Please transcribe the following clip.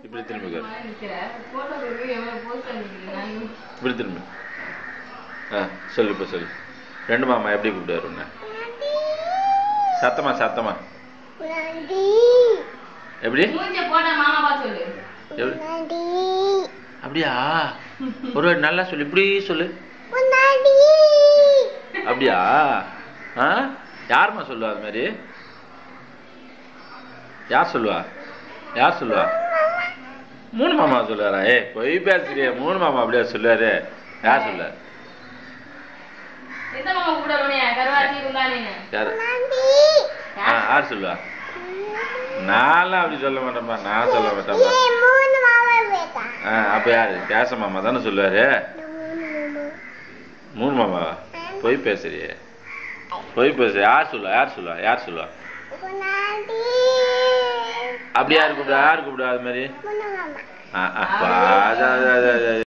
இப்படி திரும்பி இப்படி திரும்பி சொல்லு இப்போ சொல்லு. ரெண்டு மாமா எப்படி கூப்பிடுவாரு உன்னை? சத்தமா சத்தமா எப்படி? அப்படியா? ஒரு நல்லா சொல்லு, இப்படி சொல்லு. அப்படியா? யாருமா சொல்லுவா அது மாதிரி? யார் சொல்லுவா? யார் சொல்லுவா? மூணு மாமா சொல்லுவாரா? பொய் பேசுறிய. மூணு மாமா அப்படியா சொல்லுவாரு? யார் சொல்லுவாரு? யார் சொல்லுவா? நான் அப்படி சொல்ல மாட்டேன்ப்பா. நான் சொல்ல மாட்டேன்ப்பா. அப்ப யாரு? கேச மாமா தானே சொல்லுவாரு. மூணு மாமாவா? பொய் பேசுறிய. பொய் பேசுற. யார் சொல்லுவா? யார் சொல்லுவா? யார் சொல்லுவா? அப்படி யாரு கூப்பிடுவா? யாரு கூப்பிடுவா அது மாதிரி?